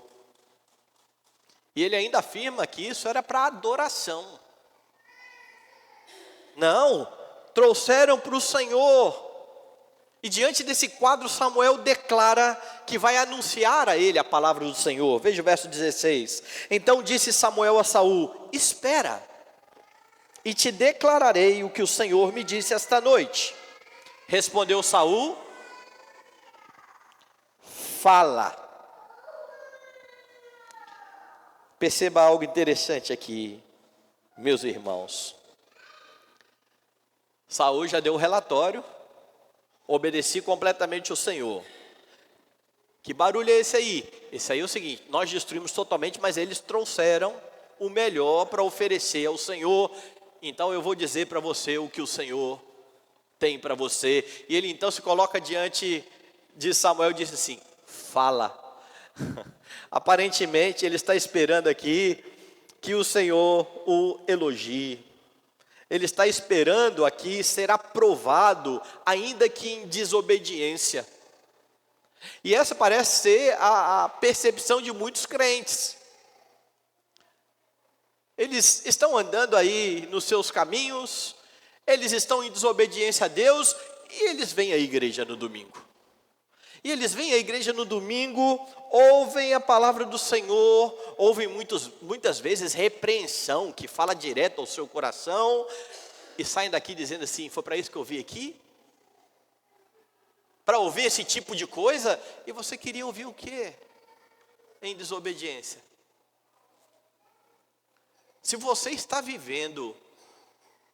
E ele ainda afirma que isso era para adoração. Não, trouxeram para o Senhor. E diante desse quadro, Samuel declara que vai anunciar a ele a palavra do Senhor. Veja o verso 16. Então disse Samuel a Saul, espera, e te declararei o que o Senhor me disse esta noite. Respondeu Saul, fala. Perceba algo interessante aqui, meus irmãos. Saul já deu o relatório, obedeci completamente ao Senhor. Que barulho é esse aí? Esse aí é o seguinte, nós destruímos totalmente, mas eles trouxeram o melhor para oferecer ao Senhor. Então eu vou dizer para você o que o Senhor tem para você. E ele então se coloca diante de Samuel e diz assim, fala. Aparentemente ele está esperando aqui que o Senhor o elogie. Ele está esperando aqui ser aprovado, ainda que em desobediência. E essa parece ser a percepção de muitos crentes. Eles estão andando aí nos seus caminhos, eles estão em desobediência a Deus, e eles vêm à igreja no domingo. E eles vêm à igreja no domingo, ouvem a palavra do Senhor, ouvem muitas vezes repreensão, que fala direto ao seu coração, e saem daqui dizendo assim, foi para isso que eu vim aqui? Para ouvir esse tipo de coisa? E você queria ouvir o quê? em desobediência. Se você está vivendo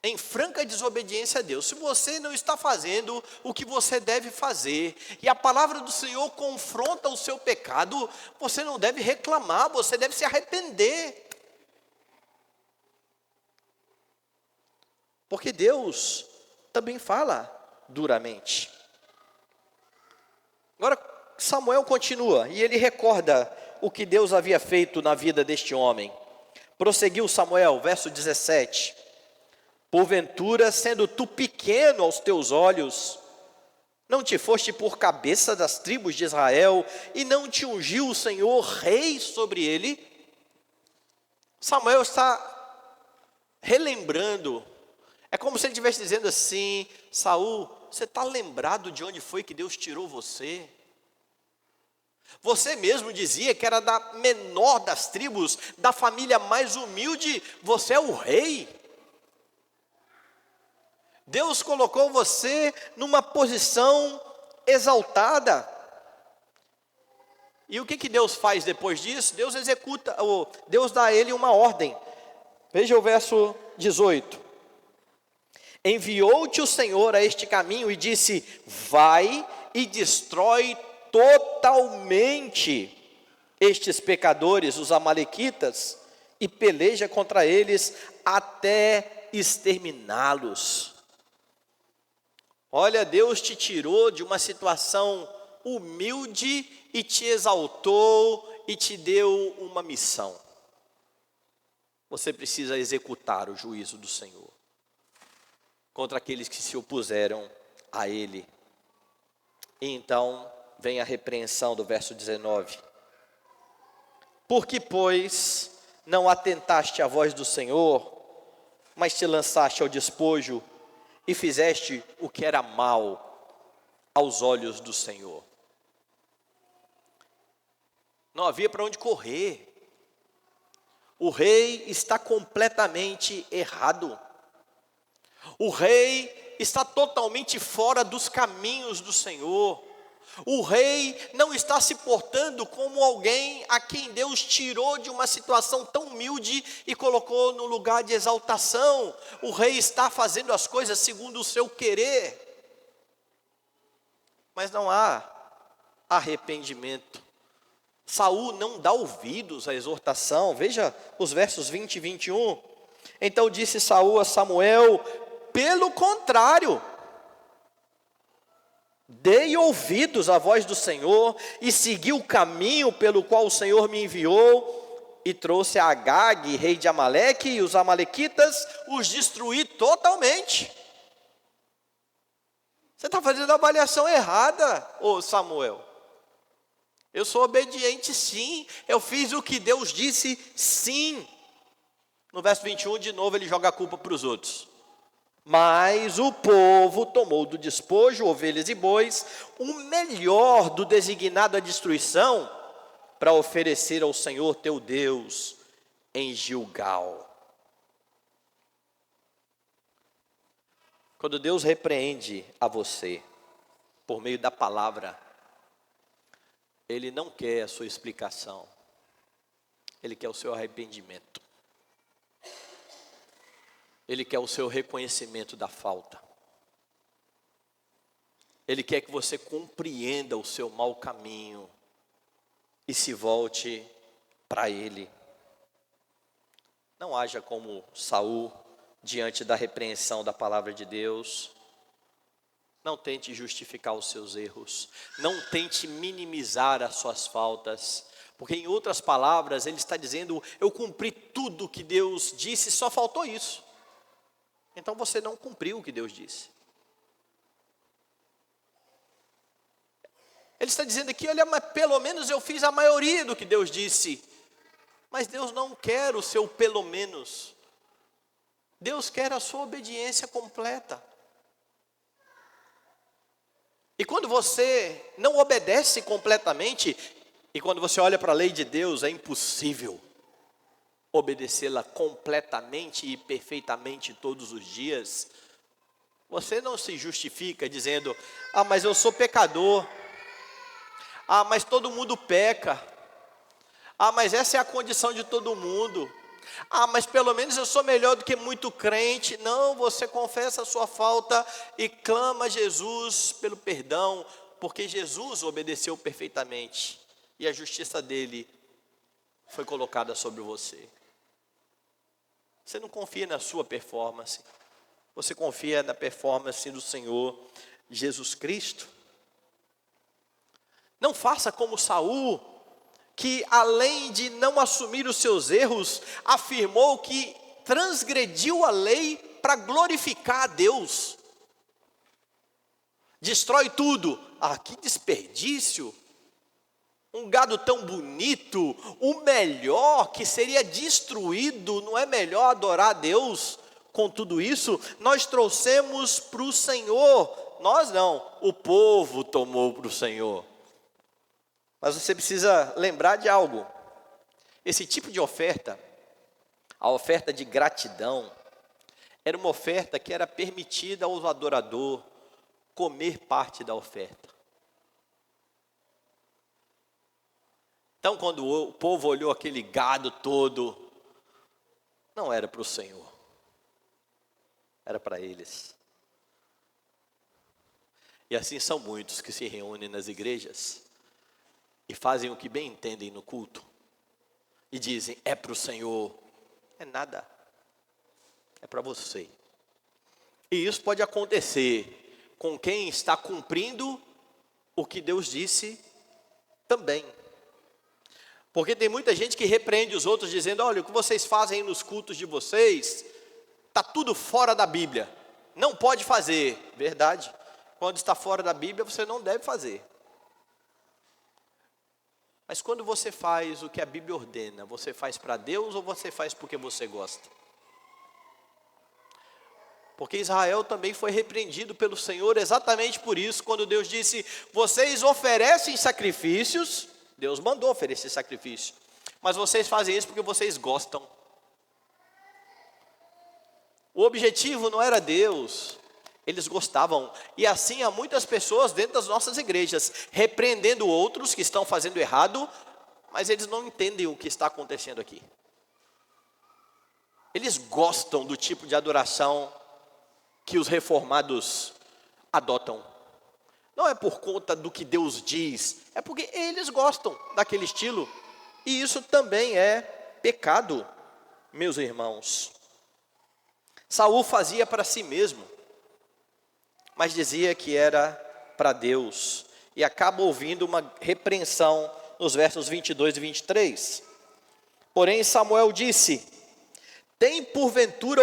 em franca desobediência a Deus, se você não está fazendo o que você deve fazer, e a palavra do Senhor confronta o seu pecado, você não deve reclamar, você deve se arrepender. Porque Deus também fala duramente. Agora Samuel continua, e ele recorda o que Deus havia feito na vida deste homem. Prosseguiu Samuel, verso 17. Porventura, sendo tu pequeno aos teus olhos, não te foste por cabeça das tribos de Israel, e não te ungiu o Senhor rei sobre ele? Samuel está relembrando, é como se ele estivesse dizendo assim: Saul, você está lembrado de onde foi que Deus tirou você? Você mesmo dizia que era da menor das tribos, da família mais humilde, você é o rei. Deus colocou você numa posição exaltada. E o que Deus faz depois disso? Deus executa, Deus dá a ele uma ordem. Veja o verso 18. Enviou-te o Senhor a este caminho e disse: vai e destrói totalmente estes pecadores, os amalequitas, e peleja contra eles até exterminá-los. Olha, Deus te tirou de uma situação humilde e te exaltou e te deu uma missão. Você precisa executar o juízo do Senhor contra aqueles que se opuseram a Ele. E então vem a repreensão do verso 19. Por que, pois, não atentaste à voz do Senhor, mas te lançaste ao despojo e fizeste o que era mal aos olhos do Senhor? Não havia para onde correr. O rei está completamente errado. O rei está totalmente fora dos caminhos do Senhor. O rei não está se portando como alguém a quem Deus tirou de uma situação tão humilde e colocou no lugar de exaltação. O rei está fazendo as coisas segundo o seu querer. Mas não há arrependimento. Saul não dá ouvidos à exortação. Veja os versos 20 e 21. Então disse Saul a Samuel: pelo contrário, dei ouvidos à voz do Senhor e segui o caminho pelo qual o Senhor me enviou, e trouxe a Agag, rei de Amaleque, e os amalequitas os destruí totalmente. Você está fazendo a avaliação errada, ô Samuel. Eu sou obediente, sim. Eu fiz o que Deus disse, sim. No verso 21, de novo, ele joga a culpa para os outros. Mas o povo tomou do despojo, ovelhas e bois, o melhor do designado à destruição, para oferecer ao Senhor teu Deus em Gilgal. Quando Deus repreende a você, por meio da palavra, Ele não quer a sua explicação, Ele quer o seu arrependimento. Ele quer o seu reconhecimento da falta. Ele quer que você compreenda o seu mau caminho e se volte para Ele. Não haja como Saul diante da repreensão da palavra de Deus. Não tente justificar os seus erros. Não tente minimizar as suas faltas. Porque em outras palavras, ele está dizendo: eu cumpri tudo que Deus disse, só faltou isso. Então você não cumpriu o que Deus disse. Ele está dizendo aqui: olha, mas pelo menos eu fiz a maioria do que Deus disse. Mas Deus não quer o seu pelo menos. Deus quer a sua obediência completa. E quando você não obedece completamente, e quando você olha para a lei de Deus, é impossível obedecê-la completamente e perfeitamente todos os dias. Você não se justifica dizendo: ah, mas eu sou pecador. Ah, mas todo mundo peca. Ah, mas essa é a condição de todo mundo. Ah, mas pelo menos eu sou melhor do que muito crente. Não, você confessa a sua falta e clama a Jesus pelo perdão, porque Jesus obedeceu perfeitamente e a justiça dele foi colocada sobre você. Você não confia na sua performance, você confia na performance do Senhor Jesus Cristo. Não faça como Saul, que além de não assumir os seus erros, afirmou que transgrediu a lei para glorificar a Deus. Destrói tudo. Ah, que desperdício! Um gado tão bonito, o melhor que seria destruído, não é melhor adorar a Deus? Com tudo isso, nós trouxemos para o Senhor, nós não, o povo tomou para o Senhor. Mas você precisa lembrar de algo, esse tipo de oferta, a oferta de gratidão, era uma oferta que era permitida ao adorador comer parte da oferta. Então, quando o povo olhou aquele gado todo, não era para o Senhor, era para eles. E assim são muitos que se reúnem nas igrejas e fazem o que bem entendem no culto e dizem, é para o Senhor. É nada, é para você. E isso pode acontecer com quem está cumprindo o que Deus disse também. Porque tem muita gente que repreende os outros dizendo, olha, o que vocês fazem nos cultos de vocês, está tudo fora da Bíblia, não pode fazer. Verdade, quando está fora da Bíblia você não deve fazer. Mas quando você faz o que a Bíblia ordena, você faz para Deus ou você faz porque você gosta? Porque Israel também foi repreendido pelo Senhor exatamente por isso, quando Deus disse, vocês oferecem sacrifícios, Deus mandou oferecer sacrifício, mas vocês fazem isso porque vocês gostam. O objetivo não era Deus, eles gostavam. E assim há muitas pessoas dentro das nossas igrejas, repreendendo outros que estão fazendo errado, mas eles não entendem o que está acontecendo aqui. Eles gostam do tipo de adoração que os reformados adotam. Não é por conta do que Deus diz, é porque eles gostam daquele estilo. E isso também é pecado, meus irmãos. Saul fazia para si mesmo, mas dizia que era para Deus. E acaba ouvindo uma repreensão nos versos 22 e 23. Porém Samuel disse, tem porventura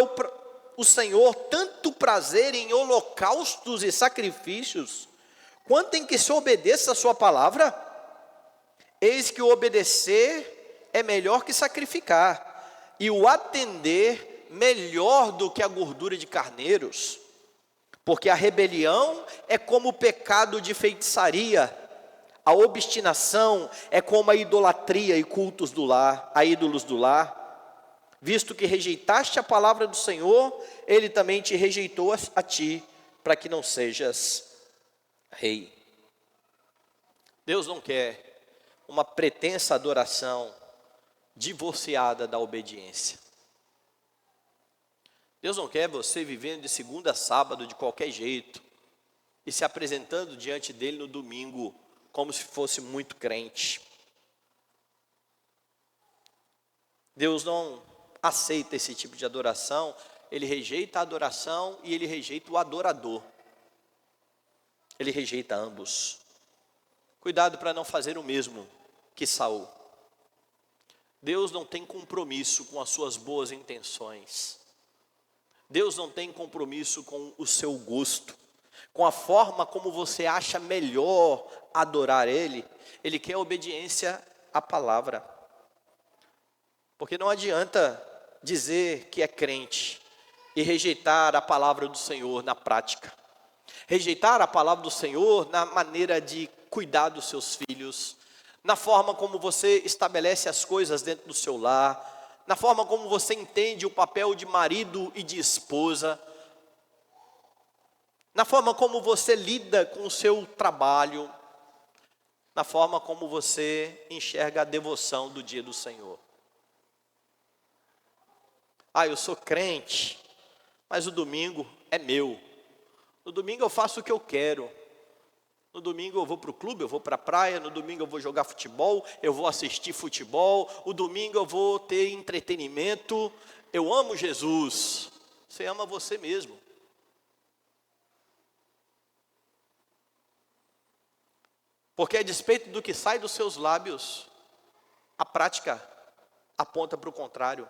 o Senhor tanto prazer em holocaustos e sacrifícios, quanto em que se obedeça a sua palavra? Eis que o obedecer é melhor que sacrificar, e o atender melhor do que a gordura de carneiros. Porque a rebelião é como o pecado de feitiçaria, a obstinação é como a idolatria e cultos do lar, a ídolos do lar. Visto que rejeitaste a palavra do Senhor, Ele também te rejeitou a ti, para que não sejas rei. Deus não quer uma pretensa adoração divorciada da obediência. Deus não quer você vivendo de segunda a sábado de qualquer jeito e se apresentando diante dele no domingo como se fosse muito crente. Deus não aceita esse tipo de adoração, ele rejeita a adoração e ele rejeita o adorador. Ele rejeita ambos. Cuidado para não fazer o mesmo que Saul. Deus não tem compromisso com as suas boas intenções. Deus não tem compromisso com o seu gosto, com a forma como você acha melhor adorar Ele. Ele quer obediência à palavra. Porque não adianta dizer que é crente e rejeitar a palavra do Senhor na prática. Rejeitar a palavra do Senhor na maneira de cuidar dos seus filhos, na forma como você estabelece as coisas dentro do seu lar, na forma como você entende o papel de marido e de esposa, na forma como você lida com o seu trabalho, na forma como você enxerga a devoção do dia do Senhor. Eu sou crente, mas o domingo é meu. No domingo eu faço o que eu quero. No domingo eu vou para o clube, eu vou para a praia. No domingo eu vou jogar futebol, eu vou assistir futebol. O domingo eu vou ter entretenimento. Eu amo Jesus. Você ama você mesmo. Porque a despeito do que sai dos seus lábios, a prática aponta para o contrário.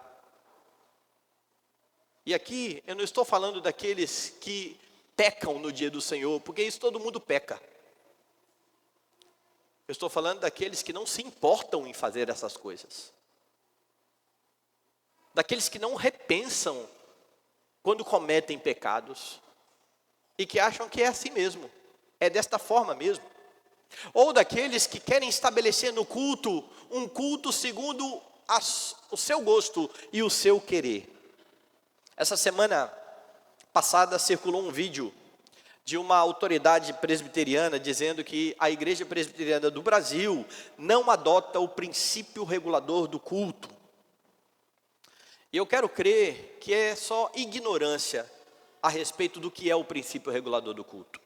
E aqui eu não estou falando daqueles que pecam no dia do Senhor, porque isso todo mundo peca. Eu estou falando daqueles que não se importam em fazer essas coisas. Daqueles que não repensam quando cometem pecados. E que acham que é assim mesmo. É desta forma mesmo. Ou daqueles que querem estabelecer no culto, um culto segundo o seu gosto e o seu querer. Essa semana passada circulou um vídeo de uma autoridade presbiteriana dizendo que a Igreja Presbiteriana do Brasil não adota o princípio regulador do culto. E eu quero crer que é só ignorância a respeito do que é o princípio regulador do culto.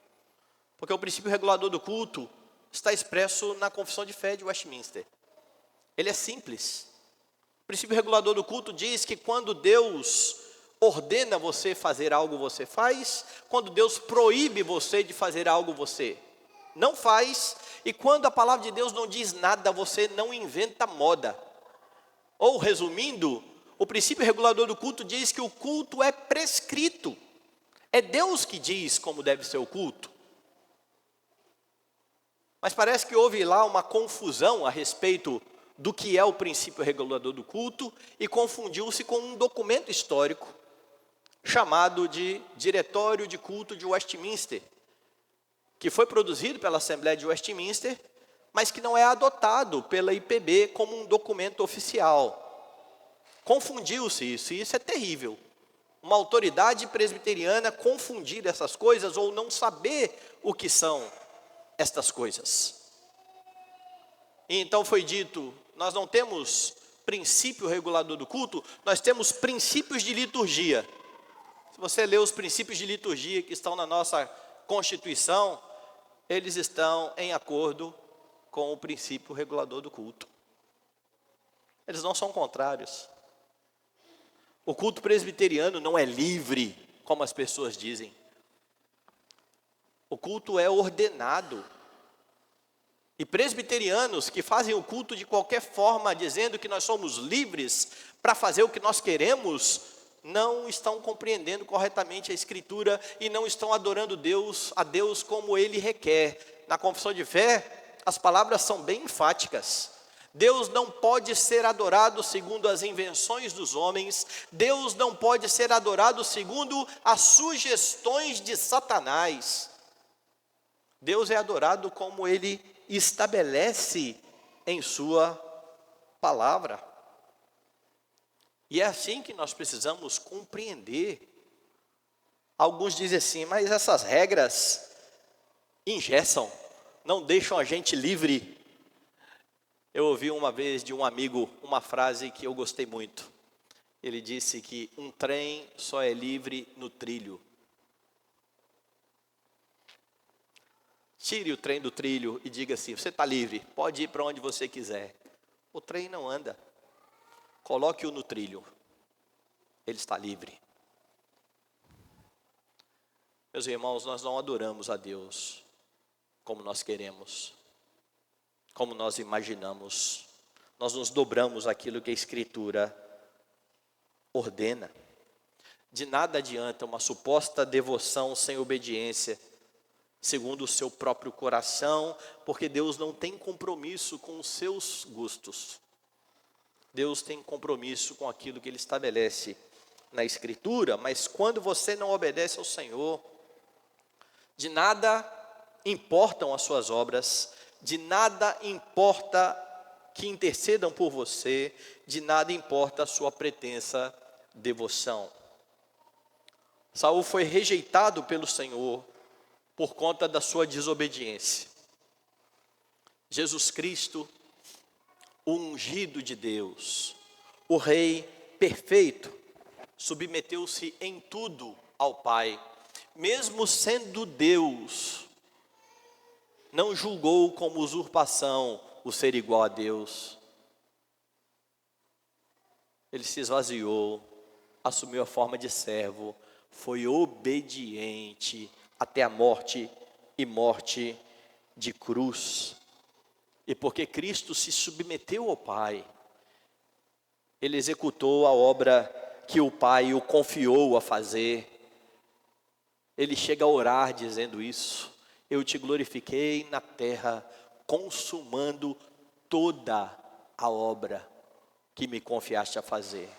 Porque o princípio regulador do culto está expresso na Confissão de Fé de Westminster. Ele é simples. O princípio regulador do culto diz que quando Deus ordena você fazer algo, você faz. Quando Deus proíbe você de fazer algo, você não faz. E quando a palavra de Deus não diz nada, você não inventa moda. Ou resumindo, o princípio regulador do culto diz que o culto é prescrito. É Deus que diz como deve ser o culto. Mas parece que houve lá uma confusão a respeito do que é o princípio regulador do culto e confundiu-se com um documento histórico chamado de Diretório de Culto de Westminster, que foi produzido pela Assembleia de Westminster, mas que não é adotado pela IPB como um documento oficial. Confundiu-se isso, e isso é terrível. Uma autoridade presbiteriana confundir essas coisas ou não saber o que são estas coisas. E então foi dito, nós não temos princípio regulador do culto, nós temos princípios de liturgia. Se você ler os princípios de liturgia que estão na nossa Constituição, eles estão em acordo com o princípio regulador do culto. Eles não são contrários. O culto presbiteriano não é livre, como as pessoas dizem. O culto é ordenado. E presbiterianos que fazem o culto de qualquer forma, dizendo que nós somos livres para fazer o que nós queremos, não estão compreendendo corretamente a Escritura e não estão adorando a Deus como Ele requer. Na confissão de fé, as palavras são bem enfáticas. Deus não pode ser adorado segundo as invenções dos homens. Deus não pode ser adorado segundo as sugestões de Satanás. Deus é adorado como Ele estabelece em sua palavra. E é assim que nós precisamos compreender. Alguns dizem assim, mas essas regras engessam, não deixam a gente livre. Eu ouvi uma vez de um amigo uma frase que eu gostei muito. Ele disse que um trem só é livre no trilho. Tire o trem do trilho e diga assim, você está livre, pode ir para onde você quiser. O trem não anda. Coloque-o no trilho. Ele está livre. Meus irmãos, nós não adoramos a Deus como nós queremos, como nós imaginamos. Nós nos dobramos àquilo que a Escritura ordena. De nada adianta uma suposta devoção sem obediência, segundo o seu próprio coração, porque Deus não tem compromisso com os seus gostos. Deus tem compromisso com aquilo que Ele estabelece na Escritura, mas quando você não obedece ao Senhor, de nada importam as suas obras, de nada importa que intercedam por você, de nada importa a sua pretensa devoção. Saul foi rejeitado pelo Senhor por conta da sua desobediência. Jesus Cristo, o ungido de Deus, o Rei perfeito, submeteu-se em tudo ao Pai, mesmo sendo Deus, não julgou como usurpação o ser igual a Deus. Ele se esvaziou, assumiu a forma de servo, foi obediente até a morte e morte de cruz. E porque Cristo se submeteu ao Pai, Ele executou a obra que o Pai o confiou a fazer. Ele chega a orar dizendo isso: eu te glorifiquei na terra, consumando toda a obra que me confiaste a fazer.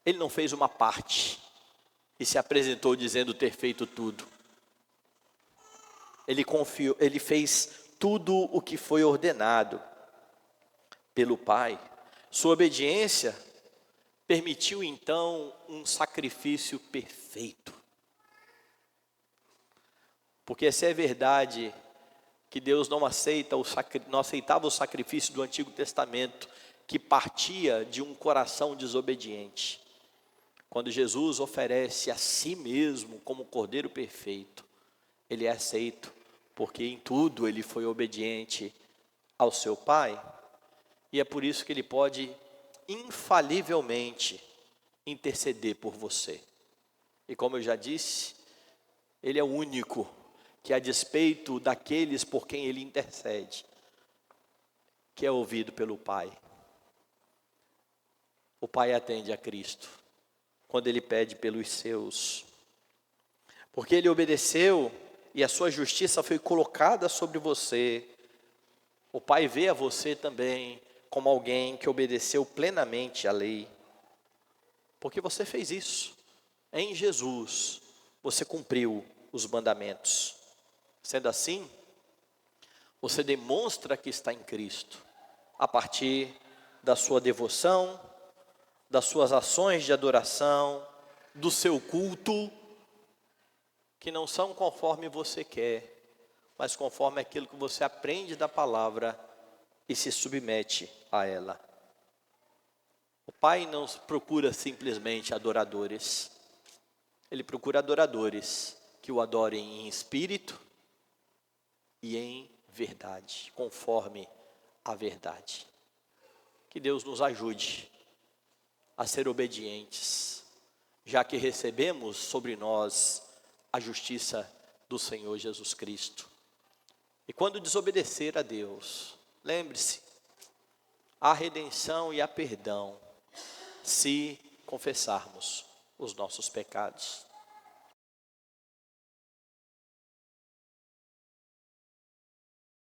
Ele não fez uma parte e se apresentou dizendo ter feito tudo. Ele fez tudo o que foi ordenado pelo Pai. Sua obediência permitiu então um sacrifício perfeito. Porque se é verdade que Deus não aceitava o sacrifício do Antigo Testamento, que partia de um coração desobediente. Quando Jesus oferece a si mesmo como Cordeiro perfeito, Ele é aceito, porque em tudo Ele foi obediente ao seu Pai. E é por isso que Ele pode infalivelmente interceder por você. E como eu já disse, Ele é o único que, a despeito daqueles por quem Ele intercede, que é ouvido pelo Pai. O Pai atende a Cristo quando Ele pede pelos seus. Porque Ele obedeceu e a sua justiça foi colocada sobre você. O Pai vê a você também como alguém que obedeceu plenamente à lei. Porque você fez isso. Em Jesus, você cumpriu os mandamentos. Sendo assim, você demonstra que está em Cristo, a partir da sua devoção, das suas ações de adoração, do seu culto, que não são conforme você quer, mas conforme aquilo que você aprende da palavra e se submete a ela. O Pai não procura simplesmente adoradores, Ele procura adoradores que o adorem em espírito e em verdade, conforme a verdade. Que Deus nos ajude a ser obedientes, já que recebemos sobre nós a justiça do Senhor Jesus Cristo. E quando desobedecer a Deus, lembre-se, há redenção e há perdão, se confessarmos os nossos pecados.